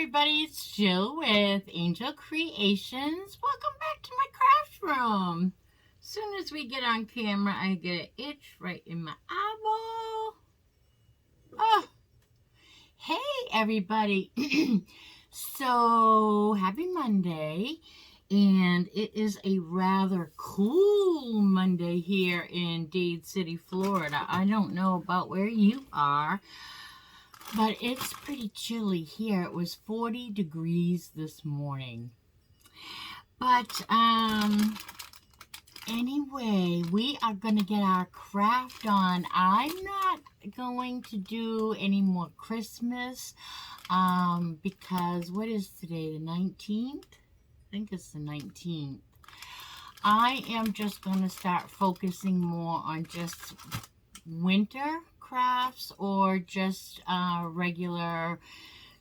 everybody, it's Jill with Angel Creations. Welcome back to my craft room. As soon as we get on camera, I get an itch right in my eyeball. Oh, hey everybody. So, happy Monday. And it is a rather cool Monday here in Dade City, Florida. I don't know about where you are, but it's pretty chilly here. It was 40 degrees this morning. But anyway, we are going to get our craft on. I'm not going to do any more Christmas because what is today, the 19th? I think it's the 19th. I am just going to start focusing more on just winter crafts or just regular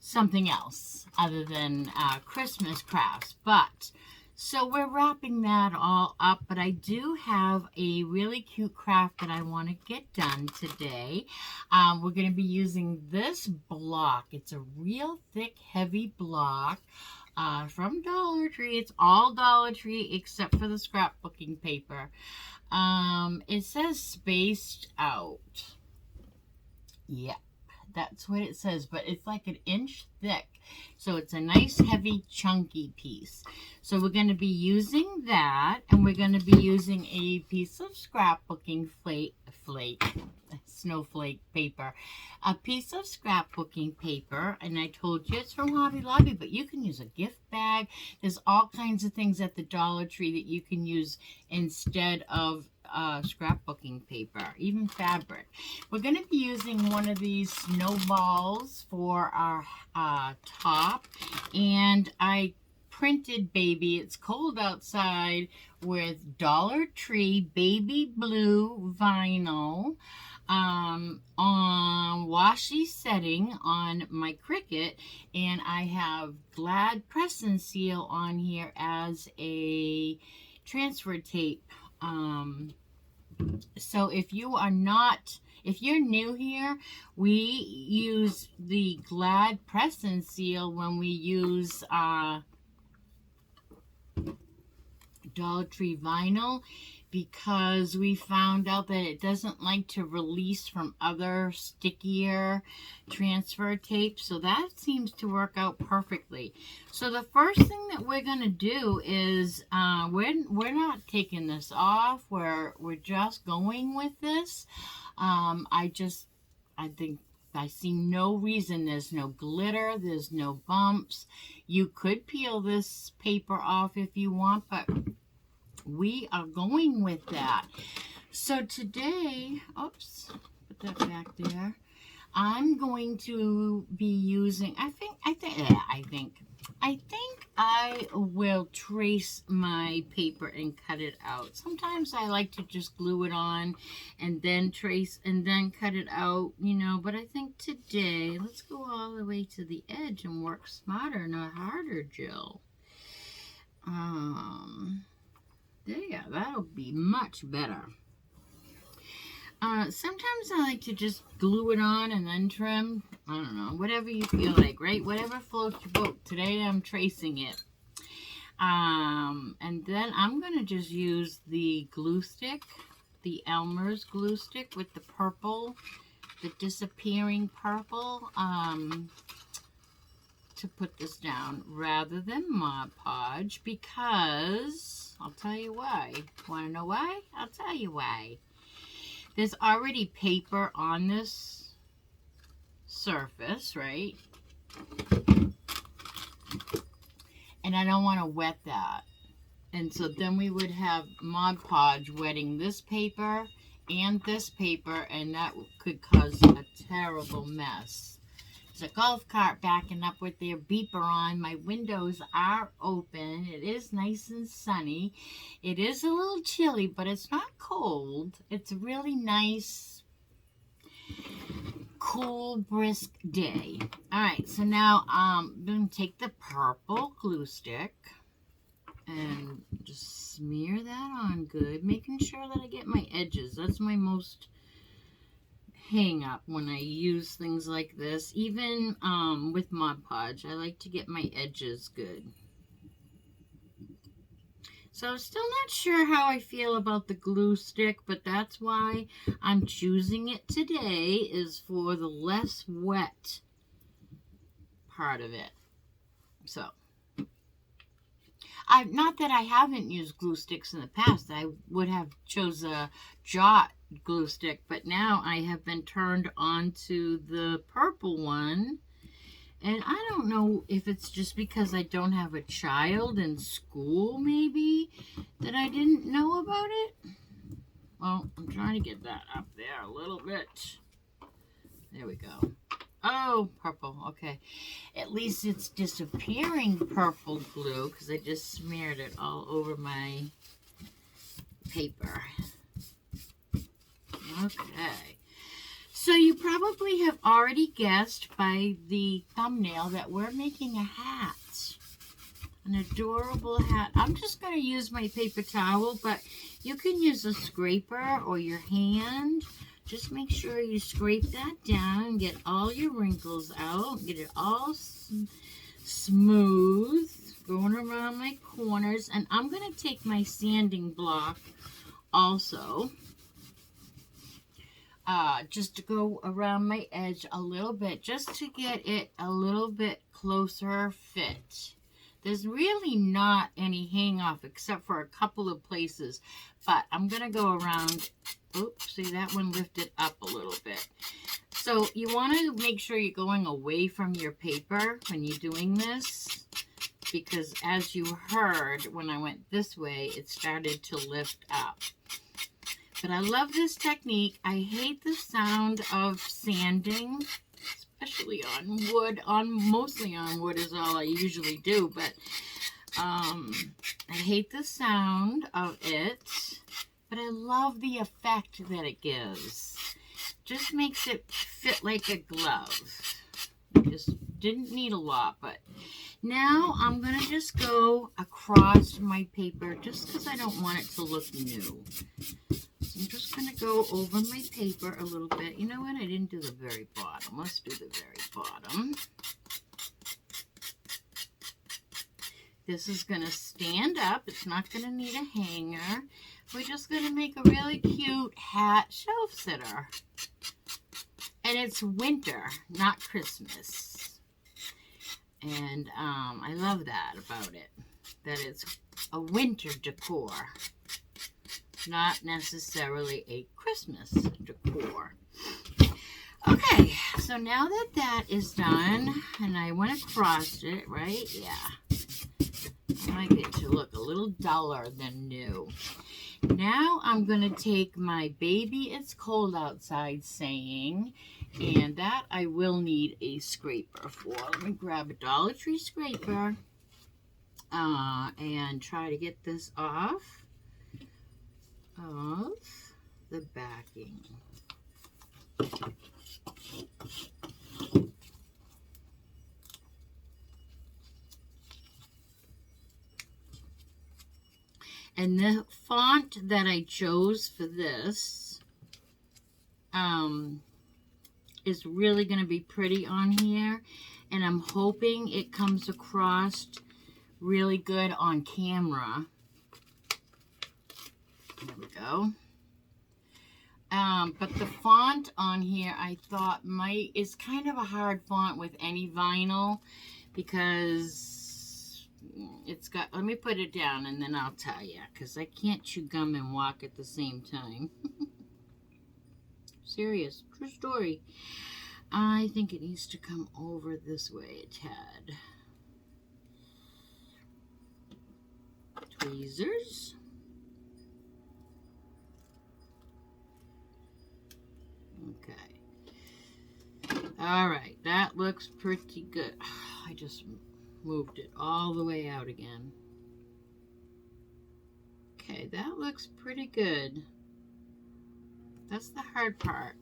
something else other than Christmas crafts. But so we're wrapping that all up, but I do have a really cute craft that I want to get done today. We're going to be using this block. It's a real thick, heavy block from Dollar Tree. It's all Dollar Tree except for the scrapbooking paper. It says spaced out. Yep, that's what it says, but it's like an inch thick. So it's a nice, heavy, chunky piece. So we're going to be using that, and we're going to be using a piece of scrapbooking snowflake paper. A piece of scrapbooking paper, and I told you it's from Hobby Lobby, but you can use a gift bag. There's all kinds of things at the Dollar Tree that you can use instead of scrapbooking paper, even fabric. We're going to be using one of these snowballs for our top, and I printed baby, it's cold outside, with Dollar Tree baby blue vinyl on washi setting on my Cricut, and I have Glad Press and Seal on here as a transfer tape. So if you're new here, we use the Glad Press and Seal when we use Dollar Tree vinyl, because we found out that it doesn't like to release from other stickier transfer tapes. So that seems to work out perfectly. So the first thing that we're going to do is we're not taking this off. We're just going with this. I think I see no reason. There's no glitter. There's no bumps. You could peel this paper off if you want, but we are going with that. So today, oops, put that back there. I'm going to be using, I think I will trace my paper and cut it out. Sometimes I like to just glue it on and then trace and then cut it out, you know, but I think today, let's go all the way to the edge and work smarter, not harder, Jill. There, that'll be much better. Sometimes I like to just glue it on and then trim. I don't know, whatever you feel like, right? Whatever floats your boat. Today I'm tracing it. And then I'm going to just use the glue stick, the Elmer's glue stick with the purple, the disappearing purple, to put this down rather than Mod Podge, because I'll tell you why. Want to know why? I'll tell you why. There's already paper on this surface, right? And I don't want to wet that. And so then we would have Mod Podge wetting this paper and this paper, and that could cause a terrible mess. There's a golf cart backing up with their beeper on. My windows are open. It is nice and sunny. It is a little chilly, but it's not cold. It's a really nice, cool, brisk day. All right, so now I'm going to take the purple glue stick and just smear that on good, making sure that I get my edges. That's my most hang up when I use things like this. Even with Mod Podge, I like to get my edges good. So I'm still not sure how I feel about the glue stick, but that's why I'm choosing it today, is for the less wet part of it. So, not that I haven't used glue sticks in the past. I would have chose a Jot glue stick, but now I have been turned on to the purple one. And I don't know if it's just because I don't have a child in school, maybe, that I didn't know about it. Well, I'm trying to get that up there a little bit. There we go. Oh, purple. Okay. At least it's disappearing purple glue, because I just smeared it all over my paper. Okay. So you probably have already guessed by the thumbnail that we're making a hat. An adorable hat. I'm just going to use my paper towel, but you can use a scraper or your hand. Just make sure you scrape that down and get all your wrinkles out. Get it all smooth. Going around my corners. And I'm going to take my sanding block also. Just to go around my edge a little bit, just to get it a little bit closer fit. There's really not any hang off except for a couple of places, but I'm going to go around. Oops, see, that one lifted up a little bit. So you want to make sure you're going away from your paper when you're doing this, because as you heard, when I went this way, it started to lift up. But I love this technique. I hate the sound of sanding, especially on wood. Mostly on wood is all I usually do, but I hate the sound of it. But I love the effect that it gives. Just makes it fit like a glove. Just didn't need a lot, but now I'm going to just go across my paper just because I don't want it to look new. I'm just going to go over my paper a little bit. You know what? I didn't do the very bottom. Let's do the very bottom. This is going to stand up. It's not going to need a hanger. We're just going to make a really cute hat shelf sitter. And it's winter, not Christmas. And I love that about it. That it's a winter decor. Not necessarily a Christmas decor. Okay, so now that that is done, and I went across it, right? Yeah. I like it to look a little duller than new. Now I'm going to take my Baby It's Cold Outside saying, and that I will need a scraper for. Let me grab a Dollar Tree scraper and try to get this off of the backing. And the font that I chose for this is really going to be pretty on here. And I'm hoping it comes across really good on camera. There we go. But the font on here I thought is kind of a hard font with any vinyl, because it's got, let me put it down and then I'll tell you, because I can't chew gum and walk at the same time. Serious, true story. I think it needs to come over this way a tad. Tweezers. Okay. All right, that looks pretty good. I just moved it all the way out again. Okay, that looks pretty good. That's the hard part.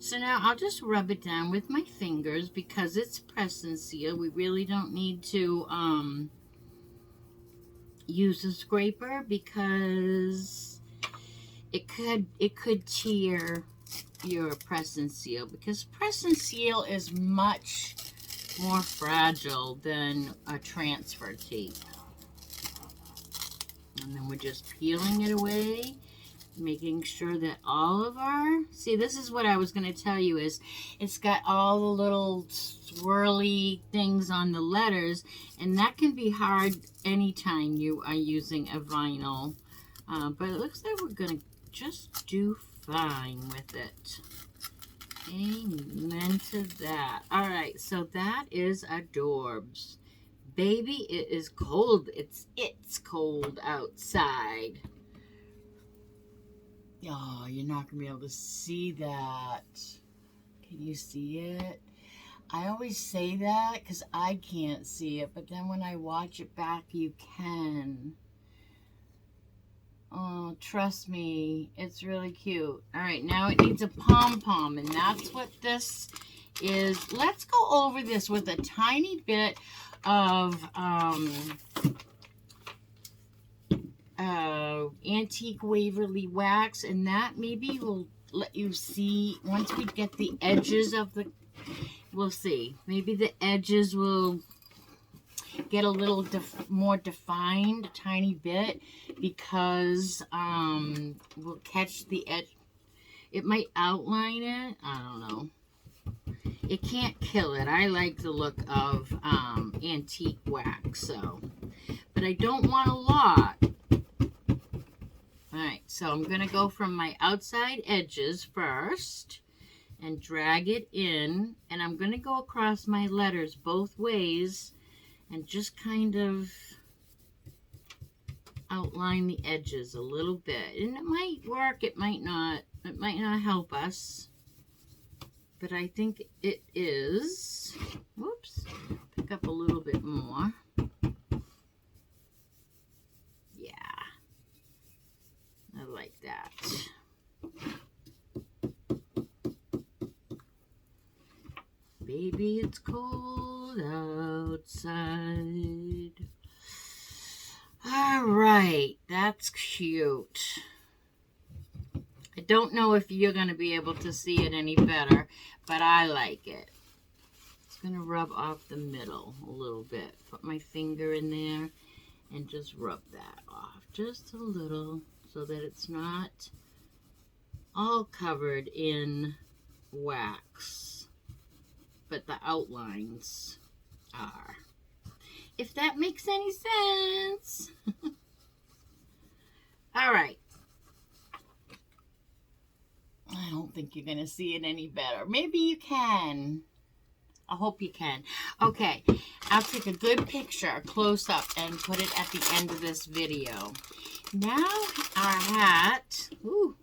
So now I'll just rub it down with my fingers because it's press and seal. We really don't need to use a scraper because it could tear your press and seal, because press and seal is much more fragile than a transfer tape. And then we're just peeling it away, making sure that all of our, see, this is what I was going to tell you, is it's got all the little swirly things on the letters, and that can be hard anytime you are using a vinyl. But it looks like we're going to just do fine with it. Amen to that. All right, so that is adorbs. Baby, it is cold. It's cold outside. Oh, you're not going to be able to see that. Can you see it? I always say that because I can't see it, but then when I watch it back, you can. Oh, trust me, it's really cute. All right, now it needs a pom-pom, and that's what this is. Let's go over this with a tiny bit of antique Waverly wax, and that maybe will let you see once we get the edges of the, we'll see, maybe the edges will get a little more defined, a tiny bit, because we'll catch the edge. It might outline it. I don't know. It can't kill it. I like the look of antique wax, so, but I don't want a lot. All right, so I'm going to go from my outside edges first and drag it in, and I'm going to go across my letters both ways and just kind of outline the edges a little bit. And it might work, it might not. It might not help us, but I think it is. Whoops, pick up a little bit more. Yeah, I like that. Baby, it's cold outside. All right, that's cute. I don't know if you're going to be able to see it any better, but I like it. It's going to rub off the middle a little bit. Put my finger in there and just rub that off just a little so that it's not all covered in wax, but the outlines are. If that makes any sense. All right. I don't think you're going to see it any better. Maybe you can. I hope you can. Okay, I'll take a good picture, a close-up, and put it at the end of this video. Now our hat, ooh,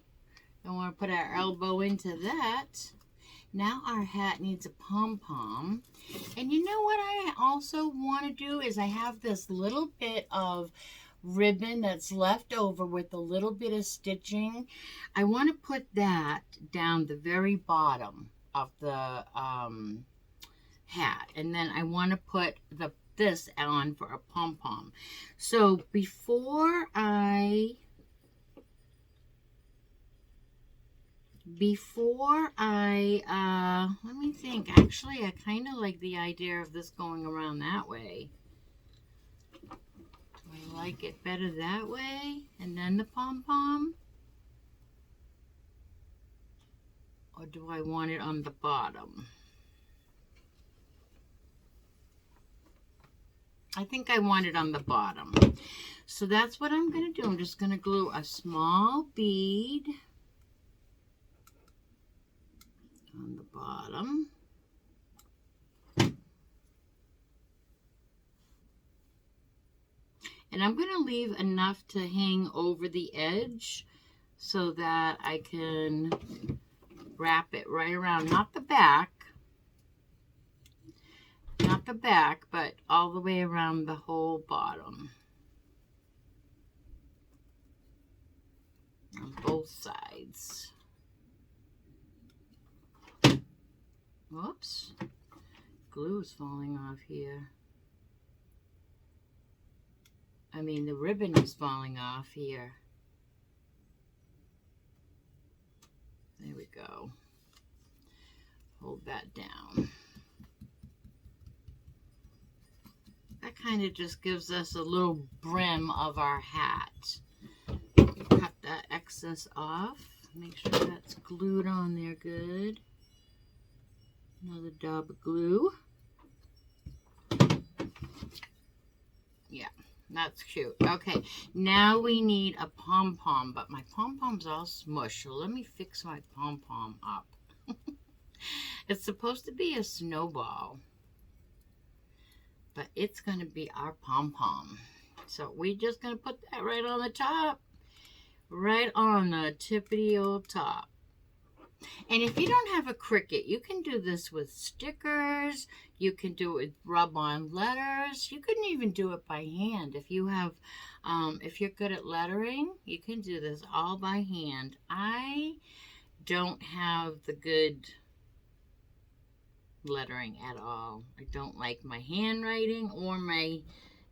don't want to put our elbow into that. Now our hat needs a pom-pom. And you know what I also want to do is I have this little bit of ribbon that's left over with a little bit of stitching. I want to put that down the very bottom of the hat, and then I want to put this on for a pom-pom. So before I let me think. Actually, I kind of like the idea of this going around that way. I like it better that way, and then the pom-pom? Or do I want it on the bottom? I think I want it on the bottom. So that's what I'm going to do. I'm just going to glue a small bead on the bottom. And I'm going to leave enough to hang over the edge so that I can wrap it right around, not the back, but all the way around the whole bottom. On both sides. Whoops. Glue is falling off here. I mean, the ribbon is falling off here. There we go. Hold that down. That kind of just gives us a little brim of our hat. Cut that excess off. Make sure that's glued on there good. Another dab of glue. Yeah, that's cute. Okay, now we need a pom-pom, but my pom-pom's all smushed, so let me fix my pom-pom up. It's supposed to be a snowball, but it's going to be our pom-pom. So we're just going to put that right on the top, right on the tippity old top. And if you don't have a Cricut, you can do this with stickers. You can do it with rub-on letters. You can even do it by hand. If you have, if you're good at lettering, you can do this all by hand. I don't have the good lettering at all. I don't like my handwriting or my,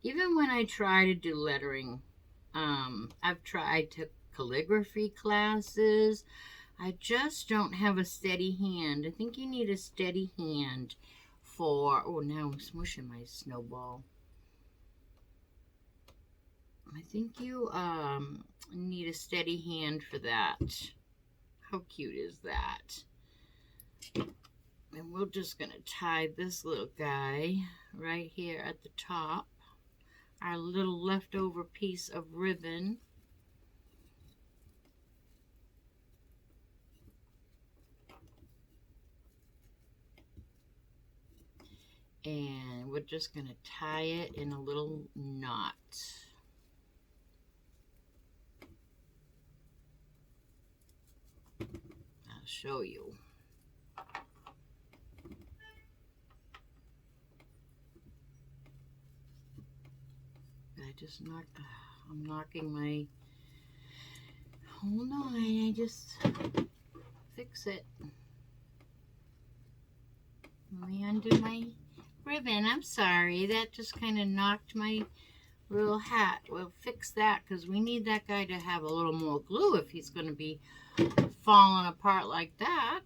even when I try to do lettering, I've tried to calligraphy classes. I just don't have a steady hand. I think you need a steady hand for, oh, now I'm smushing my snowball. I think you need a steady hand for that. How cute is that? And we're just going to tie this little guy right here at the top. Our little leftover piece of ribbon. And we're just going to tie it in a little knot. I'll show you. I just knocked, I'm knocking my, hold on, I just fix it. Let me undo my ribbon. I'm sorry, that just kind of knocked my little hat. We'll fix that because we need that guy to have a little more glue if he's going to be falling apart like that.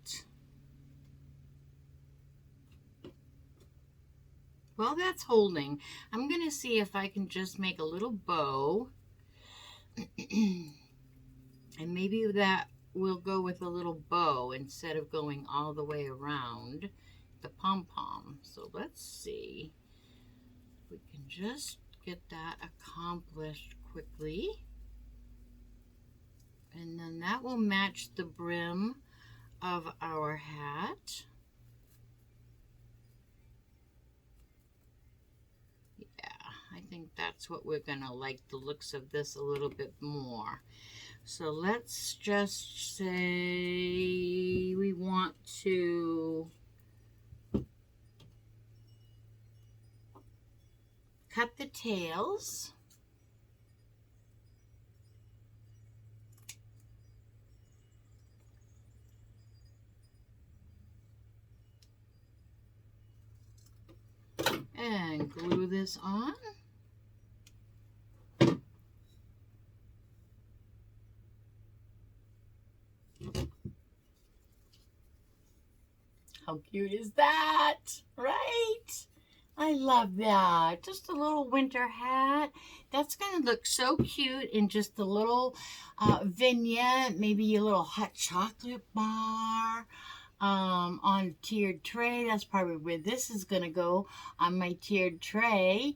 Well, that's holding. I'm going to see if I can just make a little bow. And maybe that will go with a little bow instead of going all the way around the pom-pom. So let's see if we can just get that accomplished quickly. And then that will match the brim of our hat. I think that's what we're gonna like the looks of this a little bit more. So let's just say we want to cut the tails. And glue this on. How cute is that, right? I love that. Just a little winter hat. That's going to look so cute in just a little vignette, maybe a little hot chocolate bar on a tiered tray. That's probably where this is going to go, on my tiered tray.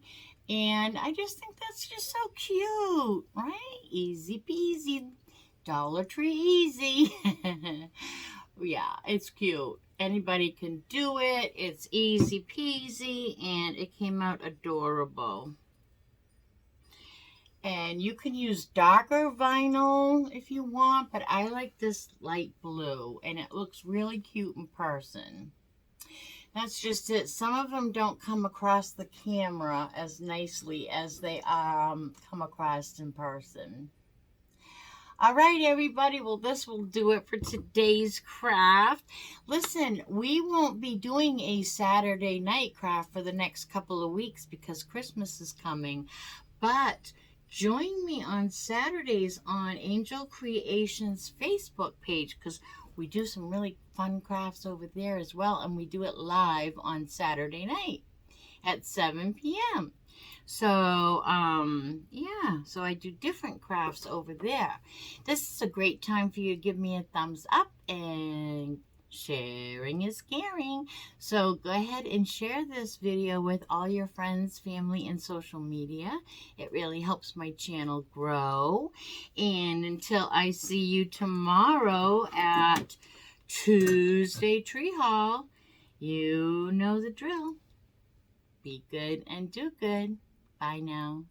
And I just think that's just so cute, right? Easy peasy. Dollar Tree easy. Yeah, it's cute. Anybody can do it. It's easy peasy, and it came out adorable. And you can use darker vinyl if you want, but I like this light blue, and it looks really cute in person. That's just it. Some of them don't come across the camera as nicely as they come across in person. All right, everybody. Well, this will do it for today's craft. Listen, we won't be doing a Saturday night craft for the next couple of weeks because Christmas is coming. But join me on Saturdays on Angel Creations Facebook page because We do some really fun crafts over there as well, and we do it live on Saturday night at 7 p.m. So, yeah, so I do different crafts over there. This is a great time for you to give me a thumbs up, and sharing is caring. So go ahead and share this video with all your friends, family, and social media. It really helps my channel grow. And until I see you tomorrow at Tuesday Tree Haul, you know the drill. Be good and do good. Bye now.